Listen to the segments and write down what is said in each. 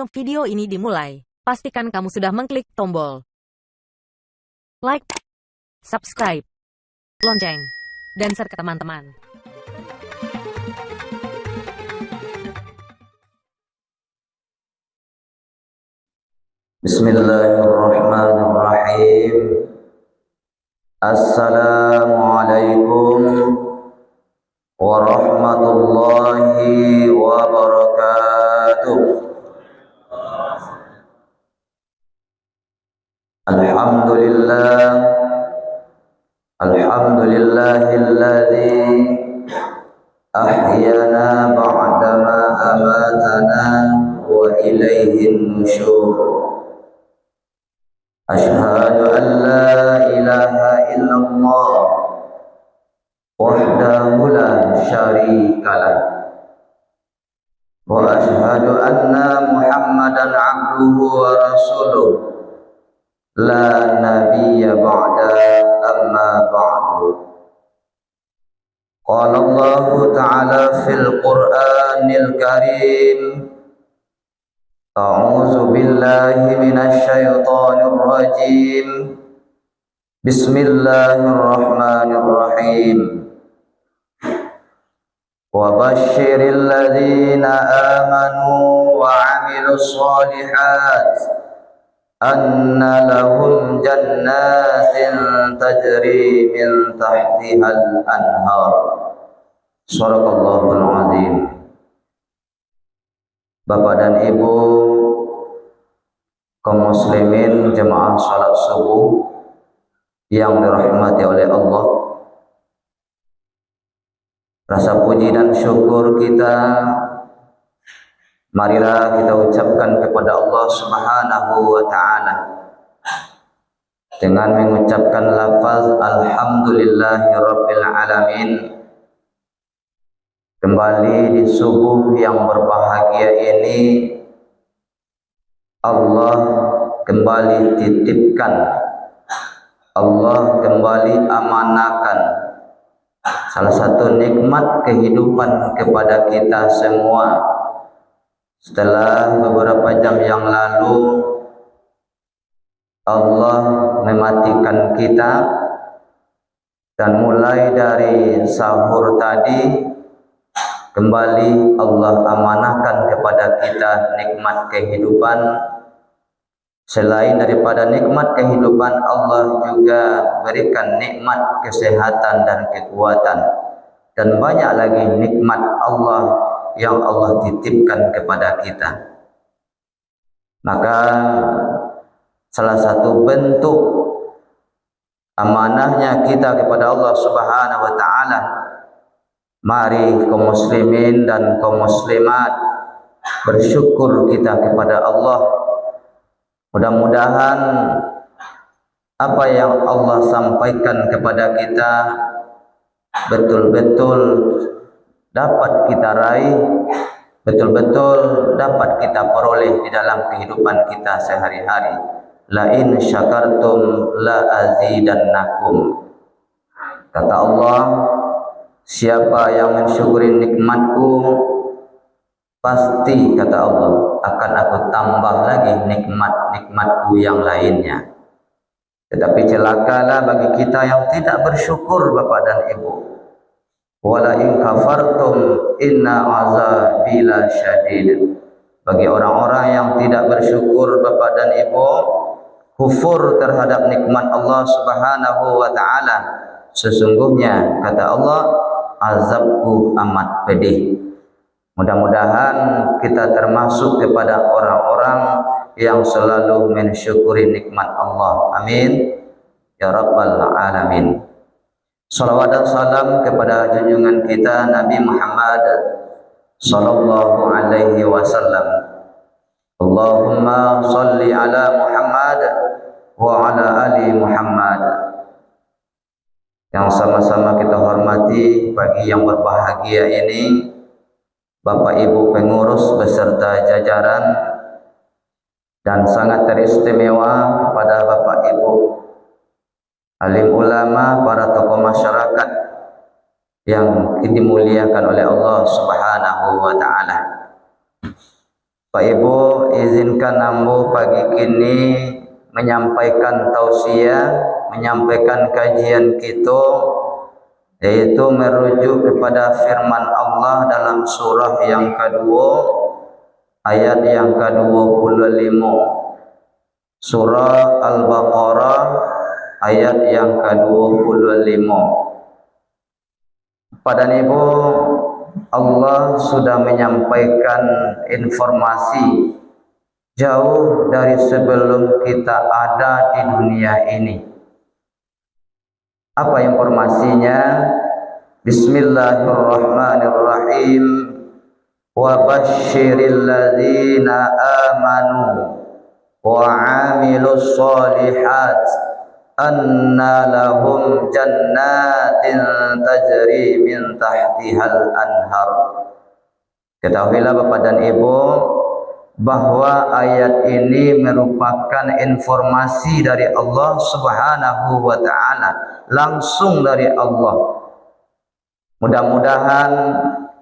Sebelum video ini dimulai, pastikan kamu sudah mengklik tombol like, subscribe, lonceng, dan share ke teman-teman. Bismillahirrahmanirrahim. Assalamualaikum warahmatullahi wabarakatuh. Alhamdulillahilladzi ahyana ba'dama amatana wa ilaihin nusyur. Ashhadu an la ilaha illallah wahdahu la syarika lah wa ashhadu anna Muhammadan abduhu wa rasuluh la nabiyya ba'da amma ba'du. Qala Allah ta'ala fil Qur'anil Karim, a'udzu billahi minasy syaithanir rajim. Bismillahirrahmanirrahim. Wa basyiril ladzina amanu wa 'amilus shalihat anna lahum jannatin tajri min tahtihal anhar. Shadaqallahul azim. Bapak dan Ibu kaum muslimin jemaah salat subuh yang dirahmati oleh Allah, rasa puji dan syukur kita marilah kita ucapkan kepada Allah Subhanahu wa ta'ala dengan mengucapkan lafaz alhamdulillahirabbil alamin. Kembali di subuh yang berbahagia ini, Allah kembali titipkan, Allah kembali amanakan salah satu nikmat kehidupan kepada kita semua. Setelah beberapa jam yang lalu Allah mematikan kita, dan mulai dari sahur tadi kembali Allah amanahkan kepada kita nikmat kehidupan. Selain daripada nikmat kehidupan, Allah juga berikan nikmat kesehatan dan kekuatan, dan banyak lagi nikmat Allah yang Allah titipkan kepada kita. Maka salah satu bentuk amanahnya kita kepada Allah Subhanahu wa ta'ala, mari kaum muslimin dan kaum muslimat bersyukur kita kepada Allah. Mudah-mudahan apa yang Allah sampaikan kepada kita betul-betul dapat kita raih, betul-betul dapat kita peroleh di dalam kehidupan kita sehari-hari. La in syakartum la azidannakum. Kata Allah, siapa yang mensyukuri nikmatku, pasti kata Allah akan aku tambah lagi nikmat-nikmatku yang lainnya. Tetapi celakalah bagi kita yang tidak bersyukur, Bapak dan Ibu. Wala in kafartum inna azabi lasyadid. Bagi orang-orang yang tidak bersyukur, Bapak dan Ibu, kufur terhadap nikmat Allah Subhanahu wa ta'ala, sesungguhnya kata Allah, azabku amat pedih. Mudah-mudahan kita termasuk kepada orang-orang yang selalu mensyukuri nikmat Allah. Amin ya rabbal alamin. Salawat dan salam kepada junjungan kita Nabi Muhammad sallallahu alaihi wasallam. Allahumma salli ala Muhammad wa ala ali Muhammad. Yang sama-sama kita hormati pagi yang berbahagia ini, Bapak Ibu pengurus beserta jajaran, dan sangat teristimewa kepada Bapak Ibu alim ulama, para tokoh masyarakat yang dimuliakan oleh Allah Subhanahu wa ta'ala. Pak Ibu, izinkan ambo pagi kini menyampaikan tausiah, menyampaikan kajian kita, yaitu merujuk kepada firman Allah dalam surah yang kedua, ayat yang ke-25. Surah Al-Baqarah ayat yang ke-25. Pada Ibu, Allah sudah menyampaikan informasi jauh dari sebelum kita ada di dunia ini. Apa informasinya? Bismillahirrahmanirrahim. Wa basyiril ladzina amanu wa 'amilus sholihat anna lahum jannatin tajri min tahtihal anhar. Ketahuilah Bapak dan Ibu bahwa ayat ini merupakan informasi dari Allah Subhanahu wa taala, langsung dari Allah. Mudah-mudahan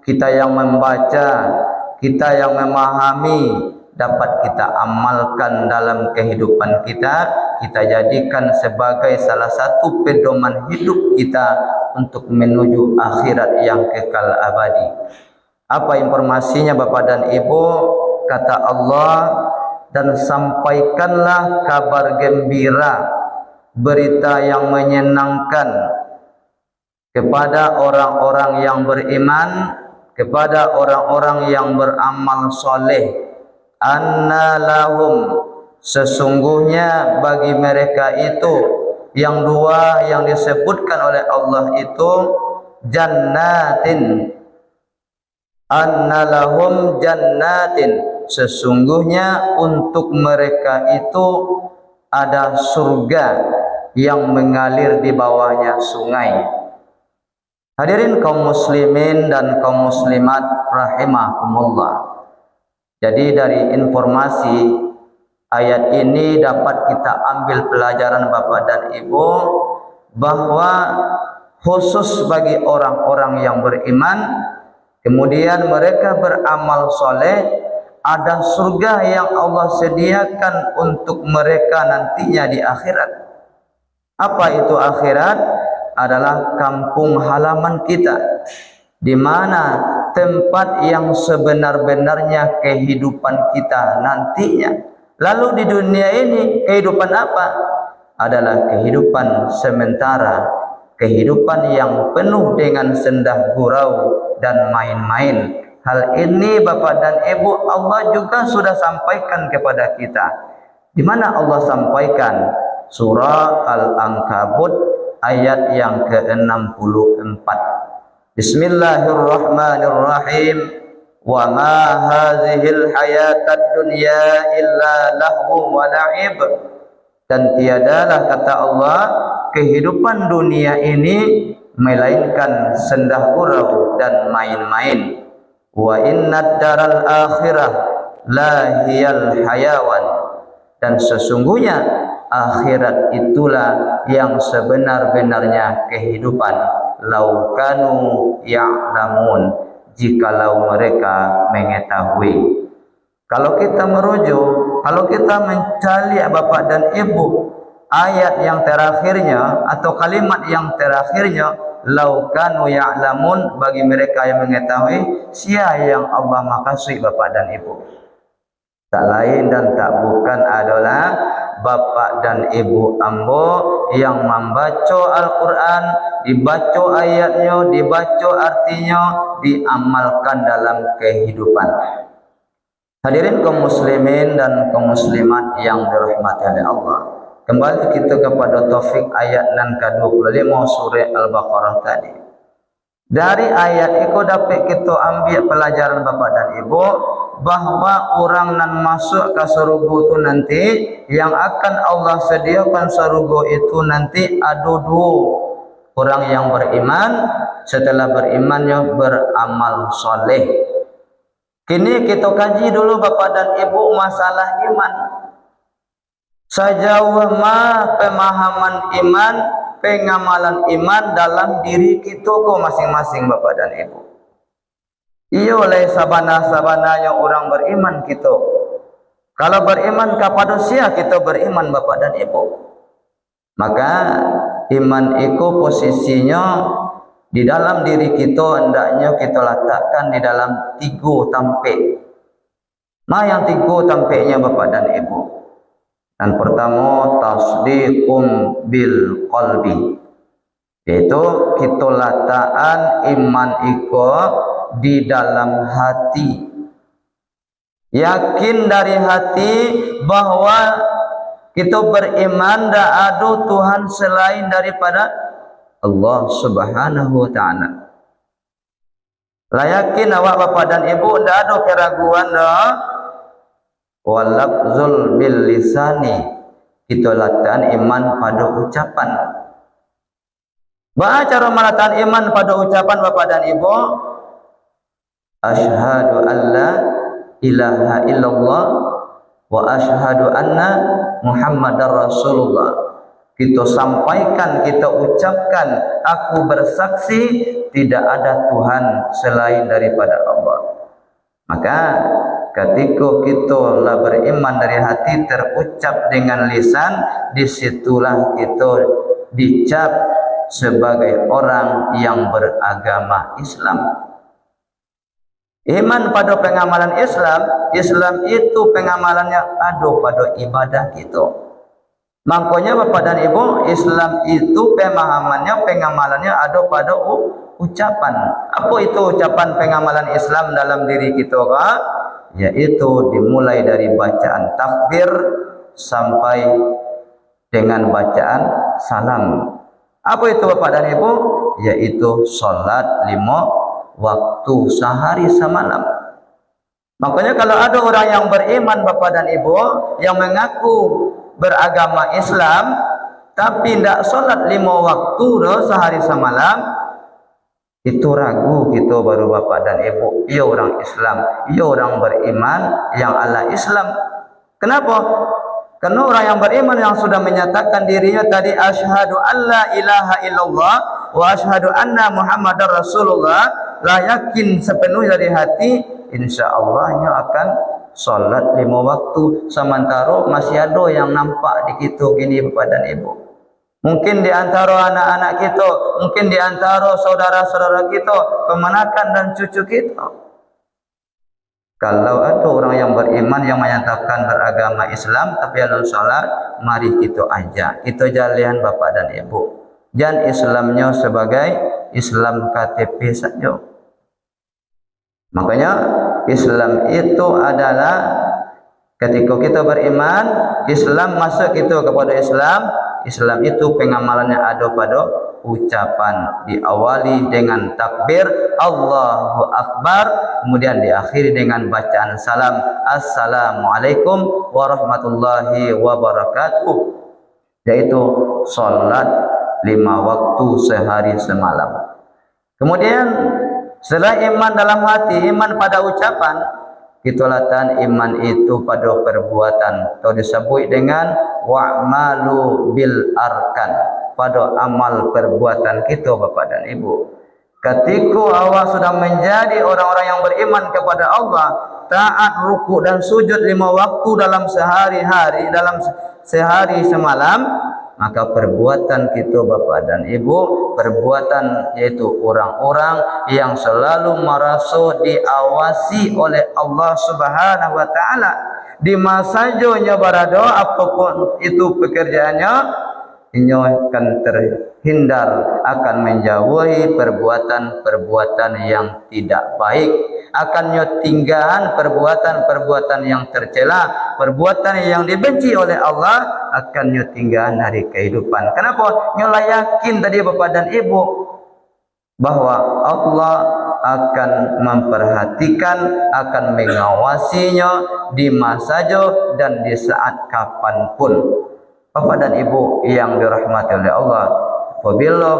kita yang membaca, kita yang memahami dapat kita amalkan dalam kehidupan kita, kita jadikan sebagai salah satu pedoman hidup kita untuk menuju akhirat yang kekal abadi. Apa informasinya Bapak dan Ibu? Kata Allah, dan sampaikanlah kabar gembira, berita yang menyenangkan kepada orang-orang yang beriman, kepada orang-orang yang beramal soleh. Anna lahum, sesungguhnya bagi mereka itu, yang dua yang disebutkan oleh Allah itu jannatin. Anna lahum jannatin, sesungguhnya untuk mereka itu ada surga yang mengalir di bawahnya sungai. Hadirin kaum muslimin dan kaum muslimat rahimakumullah. Jadi dari informasi ayat ini dapat kita ambil pelajaran Bapak dan Ibu bahwa khusus bagi orang-orang yang beriman, kemudian mereka beramal soleh, ada surga yang Allah sediakan untuk mereka nantinya di akhirat. Apa itu akhirat? Adalah kampung halaman kita, di mana tempat yang sebenar-benarnya kehidupan kita nantinya. Lalu di dunia ini kehidupan apa? Adalah kehidupan sementara, kehidupan yang penuh dengan sendah gurau dan main-main. Hal ini Bapak dan Ibu, Allah juga sudah sampaikan kepada kita. Di mana Allah sampaikan? Surah Al-Ankabut ayat yang ke-64. Bismillahirrahmanirrahim. Wa ma hazihil hayatad dunya illa lahu wa la'ib. Dan tiadalah, kata Allah, kehidupan dunia ini melainkan sendah gurau dan main-main. Wa innad daral akhirah la hiyal hayawan. Dan sesungguhnya akhirat itulah yang sebenar-benarnya kehidupan. Laukanu ya'lamun, jikalau mereka mengetahui. Kalau kita merujuk, kalau kita mencari Bapak dan Ibu ayat yang terakhirnya atau kalimat yang terakhirnya, laukanu ya'lamun, bagi mereka yang mengetahui, siapa yang Allah makasih Bapak dan Ibu? Tak lain dan tak bukan adalah Bapak dan Ibu ambo yang membaca Al-Quran, dibaca ayatnya, dibaca artinya, diamalkan dalam kehidupan. Hadirin kaum muslimin dan kaum muslimat yang dirahmati oleh Allah, kembali kita kepada topik ayat yang ke-25 surah Al-Baqarah tadi. Dari ayat itu dapat kita ambil pelajaran Bapak dan Ibu bahwa orang nan masuk ke surga itu nanti, yang akan Allah sediakan surga itu nanti ada dua. Orang yang beriman, setelah berimannya beramal soleh. Kini kita kaji dulu Bapak dan Ibu masalah iman. Sejauh mana pemahaman iman, pengamalan iman dalam diri kita masing-masing Bapak dan Ibu. Iyo oleh sabana-sabana yang orang beriman kita. Kalau beriman kepada sia kita beriman Bapak dan Ibu. Maka iman itu posisinya di dalam diri kita hendaknya kita letakkan di dalam 3 tampik. Yang 3 tampiknya Bapak dan Ibu. Dan pertama tasdiqum bil qalbi. Yaitu kita letakkan iman itu di dalam hati. Yakin dari hati bahwa kita beriman tak ada Tuhan selain daripada Allah Subhanahu wa taala. Yakin awak Bapak dan Ibu tak ada keraguan dah. Walafzul bil lisani, kita letakkan iman pada ucapan. Baca cara meletakkan iman pada ucapan Bapak dan Ibu. Asyhadu an la ilaha illallah wa asyhadu anna Muhammadar Rasulullah. Kita sampaikan, kita ucapkan, aku bersaksi tidak ada Tuhan selain daripada Allah. Maka ketika kita lah beriman dari hati terucap dengan lisan, disitulah kita dicap sebagai orang yang beragama Islam. Iman pada pengamalan Islam, Islam itu pengamalannya ada pada ibadah kita. Makanya Bapak dan Ibu, Islam itu pemahamannya, pengamalannya ada pada ucapan. Apa itu ucapan pengamalan Islam dalam diri kita? Yaitu dimulai dari bacaan takbir sampai dengan bacaan salam. Apa itu Bapak dan Ibu? Yaitu salat 5 waktu sehari semalam. Makanya kalau ada orang yang beriman Bapak dan Ibu yang mengaku beragama Islam tapi tidak salat 5 waktu sehari semalam, itu ragu kita baru Bapak dan Ibu. Ia orang Islam, ia orang beriman yang ala Islam. Kenapa? Karena orang yang beriman yang sudah menyatakan dirinya tadi asyhadu alla ilaha illallah wa asyhadu anna Muhammadar Rasulullah, lah yakin sepenuh dari hati, insyaallah nya akan salat 5 waktu. Sementara masih ada yang nampak di kita gini Bapak dan Ibu. Mungkin di antara anak-anak kita, mungkin di antara saudara-saudara kita, kemenakan dan cucu kita. Kalau ada orang yang beriman yang menyatakan beragama Islam tapi dalam salat, mari kita ajak, kita jalian Bapak dan Ibu. Jangan Islamnya sebagai Islam KTP saja. Makanya Islam itu adalah ketika kita beriman, Islam masuk kita kepada Islam. Islam itu pengamalannya ada pada ucapan, diawali dengan takbir Allahu Akbar, kemudian diakhiri dengan bacaan salam Assalamualaikum warahmatullahi wabarakatuh, yaitu salat 5 waktu sehari semalam. Kemudian setelah iman dalam hati, iman pada ucapan, kita letakkan iman itu pada perbuatan, atau disebut dengan wa'malu bil arkan, pada amal perbuatan kita Bapak dan Ibu. Ketika awak sudah menjadi orang-orang yang beriman kepada Allah, taat ruku dan sujud 5 waktu dalam sehari-hari, dalam sehari semalam, maka perbuatan kita Bapak dan Ibu, perbuatan yaitu orang-orang yang selalu merasa diawasi oleh Allah Subhanahu wa taala. Di masa saja berada apapun itu pekerjaannya, ini akan terhindar, akan menjauhi perbuatan-perbuatan yang tidak baik, akan tinggalkan perbuatan-perbuatan yang tercela, perbuatan yang dibenci oleh Allah, akan tinggalkan dari kehidupan. Kenapa? Nyola yakin tadi Bapak dan Ibu bahwa Allah akan memperhatikan, akan mengawasinya di masa saja dan di saat kapanpun. Bapak dan Ibu yang dirahmati oleh Allah, apabila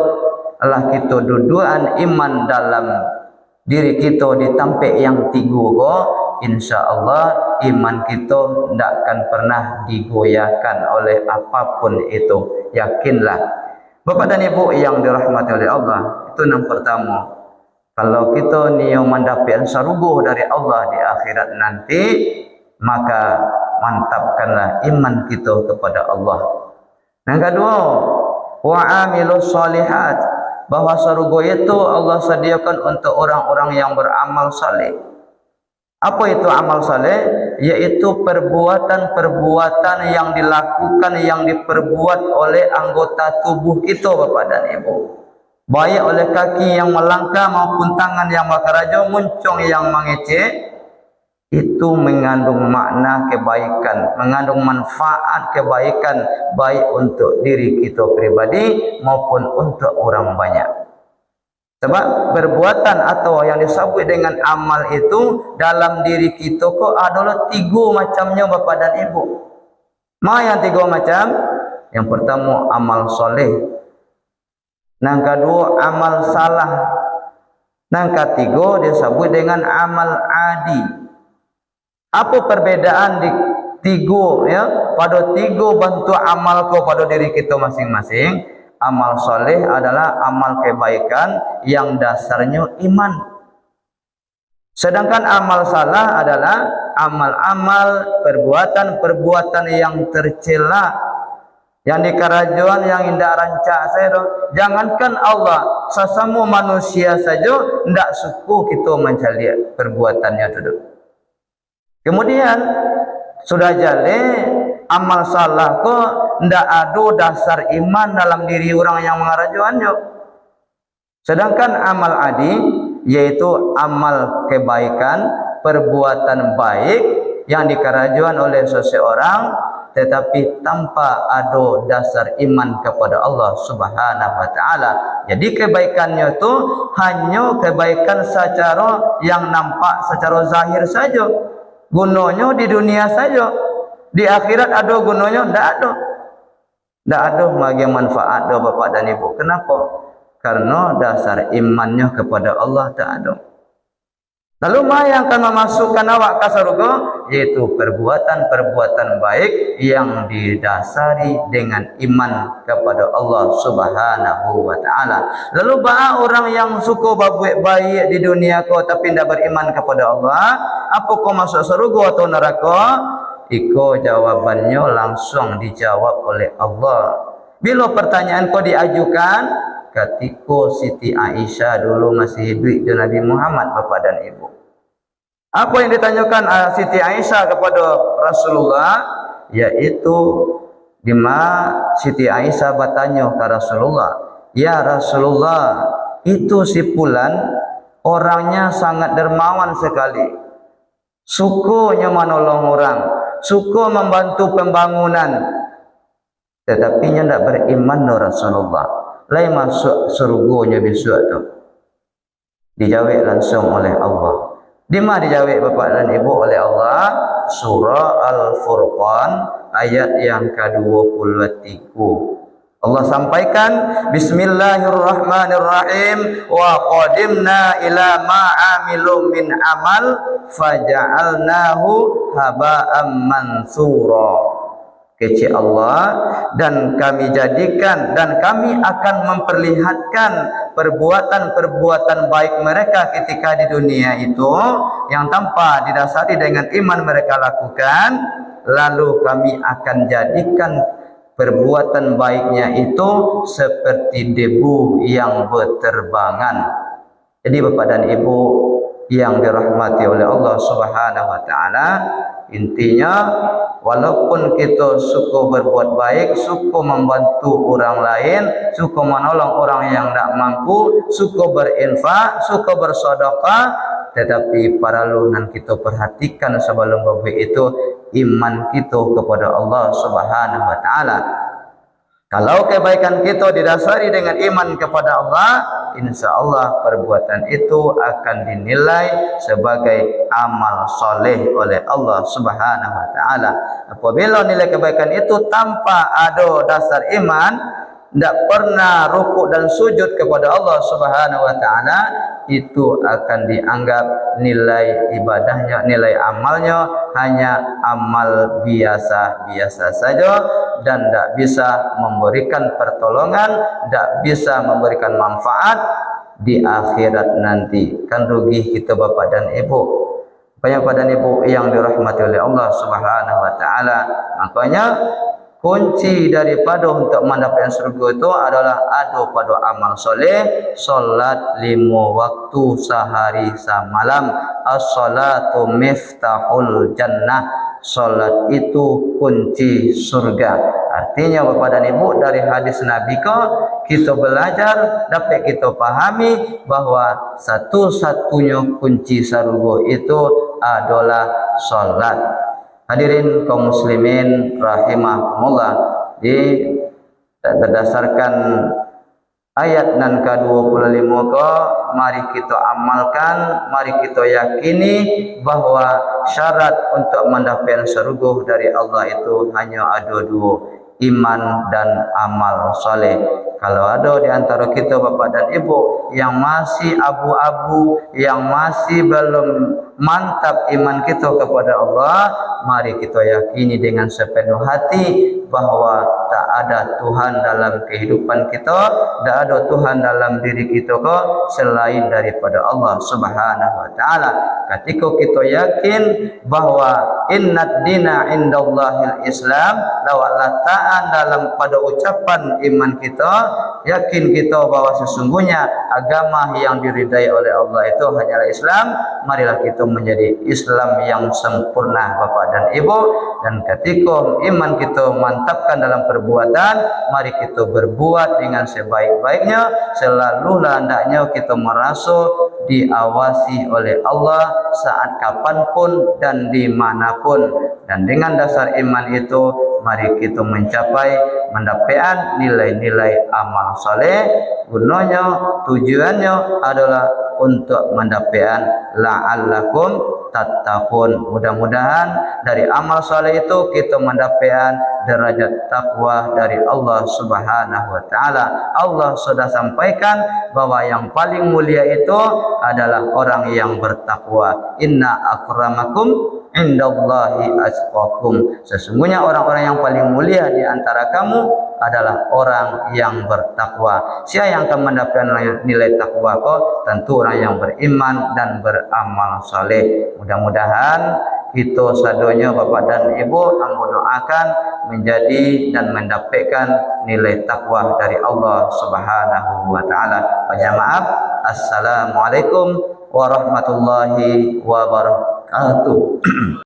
Allah kita duduan iman dalam diri kita ditampik yang 3, insyaallah iman kita tidak akan pernah digoyahkan oleh apapun itu. Yakinlah Bapak dan Ibu yang dirahmati oleh Allah. Itu yang pertama, Kalau kita niat mendapat sarugo dari Allah di akhirat nanti, maka mantapkanlah iman kita kepada Allah. Yang kedua, wa amilus solihat, bahwa sarugo itu Allah sediakan untuk orang-orang yang beramal saleh. Apa itu amal saleh? Yaitu perbuatan-perbuatan yang dilakukan, yang diperbuat oleh anggota tubuh kita, Bapak dan Ibu. Baik oleh kaki yang melangkah maupun tangan yang bekerja, muncung yang mengecek, itu mengandung makna kebaikan, mengandung manfaat kebaikan baik untuk diri kita pribadi maupun untuk orang banyak. Sebab perbuatan atau yang disebut dengan amal itu dalam diri kita kok adalah 3 macamnya Bapak dan Ibu. Yang 3 macam? Yang pertama amal soleh, yang kedua amal salah, yang ketiga disebut dengan amal adi. Apa perbedaan di 3 ya? Pada 3 bentuk amal kau pada diri kita masing-masing. Amal soleh adalah amal kebaikan yang dasarnya iman. Sedangkan amal salah adalah amal-amal perbuatan-perbuatan yang tercela, yang di kerajaan yang indah rancak saya. Jangankan Allah, sesama manusia saja tidak suka kita mencari perbuatannya itu. Kemudian sudah jadi amal salah kok tidak ada dasar iman dalam diri orang yang mengarajuannya. Sedangkan amal adi yaitu amal kebaikan, perbuatan baik yang dikerajuan oleh seseorang tetapi tanpa ada dasar iman kepada Allah Subhanahu wa taala. Jadi kebaikannya itu hanya kebaikan secara yang nampak secara zahir saja. Gunanya di dunia saja. Di akhirat ada gunanya? Tidak ada. Tidak ada bagi manfaat do Bapak dan Ibu. Kenapa? Karena dasar imannya kepada Allah tak ada. Lalu yang akan memasukkan awak ke surga? Yaitu perbuatan-perbuatan baik yang didasari dengan iman kepada Allah Subhanahu wa taala. Lalu orang yang suka berbuat baik di dunia kau tapi tidak beriman kepada Allah, apa kau masuk surga atau neraka? Iko jawabannya langsung dijawab oleh Allah. Bila pertanyaan kau diajukan ketika Siti Aisyah dulu masih hidup dengan Nabi Muhammad, Bapak dan Ibu. Apa yang ditanyakan Siti Aisyah kepada Rasulullah? Yaitu di mana Siti Aisyah bertanya ke Rasulullah, "Ya Rasulullah, itu si Fulan orangnya sangat dermawan sekali. Sukanya menolong orang, suka membantu pembangunan, tetapi nya tidak beriman do Rasulullah. Lain masuk surganya besok tu." Dijawab langsung oleh Allah. Di mana dijawab Bapak dan Ibu oleh Allah? Surah Al-Furqan ayat yang ke-23. Allah sampaikan, Bismillahirrahmanirrahim, wa qadimna ila ma amilu min amal faja'alnahu haba'am mansura. Kecil Allah, dan kami jadikan dan kami akan memperlihatkan perbuatan-perbuatan baik mereka ketika di dunia itu yang tanpa didasari dengan iman mereka lakukan, lalu kami akan jadikan perbuatan baiknya itu seperti debu yang berterbangan. Jadi Bapak dan Ibu yang dirahmati oleh Allah Subhanahu wa taala, intinya walaupun kita suka berbuat baik, suka membantu orang lain, suka menolong orang yang tidak mampu, suka berinfak, suka bersedekah, tetapi perlu kita perhatikan sebelum berbuat itu iman kita kepada Allah Subhanahu wa taala. Kalau kebaikan kita didasari dengan iman kepada Allah, insya Allah perbuatan itu akan dinilai sebagai amal soleh oleh Allah Subhanahu wa taala. Apabila nilai kebaikan itu tanpa ada dasar iman, tidak pernah rukuk dan sujud kepada Allah Subhanahu wa taala, itu akan dianggap nilai ibadahnya, nilai amalnya hanya amal biasa-biasa saja dan tidak bisa memberikan pertolongan, tidak bisa memberikan manfaat di akhirat nanti. Kan rugi kita bapak dan ibu. Banyak pada ibu yang dirahmati oleh Allah Subhanahu wa taala. Makanya kunci daripada untuk mendapatkan surga itu adalah adu pada amal soleh, solat 5 waktu sehari semalam. As-salatu miftahul jannah. Solat itu kunci surga. Artinya Bapak dan Ibu, dari hadis Nabi kita belajar, dapat kita pahami bahwa satu-satunya kunci surga itu adalah solat. Hadirin kaum muslimin rahimahumullah, berdasarkan ayat nan ke-25 mari kita amalkan, mari kita yakini bahwa syarat untuk mendapatkan surga dari Allah itu hanya ada 2, iman dan amal soleh. Kalau ada di antara kita bapak dan ibu yang masih abu-abu, yang masih belum mantap iman kita kepada Allah, mari kita yakini dengan sepenuh hati bahwa tak ada Tuhan dalam kehidupan kita, tak ada Tuhan dalam diri kita selain daripada Allah Subhanahu wa taala. Ketika kita yakin bahwa innad dina indallahil Islam, lawalataan dalam pada ucapan iman kita, yakin kita bahwa sesungguhnya agama yang diridai oleh Allah itu hanyalah Islam, marilah kita menjadi Islam yang sempurna Bapak dan Ibu. Dan ketika iman kita mantapkan dalam perbuatan, mari kita berbuat dengan sebaik-baiknya. Selalulah hendaknya kita merasa diawasi oleh Allah saat kapanpun dan dimanapun. Dan dengan dasar iman itu, mari kita mencapai mendapatkan nilai-nilai amal soleh. Gunanya, tujuannya adalah untuk mendapatkan la'allakum tattaqun. Mudah-mudahan dari amal soleh itu kita mendapatkan derajat takwa dari Allah Subhanahu wa taala. Allah sudah sampaikan bahwa yang paling mulia itu adalah orang yang bertakwa. Inna akramakum indallahi atqakum. Sesungguhnya orang-orang yang paling mulia di antara kamu adalah orang yang bertakwa. Siapa yang akan mendapatkan nilai takwa? Tentu orang yang beriman dan beramal saleh. Mudah-mudahan kita sadonya Bapak dan Ibu hamba doakan menjadi dan mendapatkan nilai takwa dari Allah Subhanahu wa taala. Banyak maaf. Assalamualaikum warahmatullahi wabarakatuh.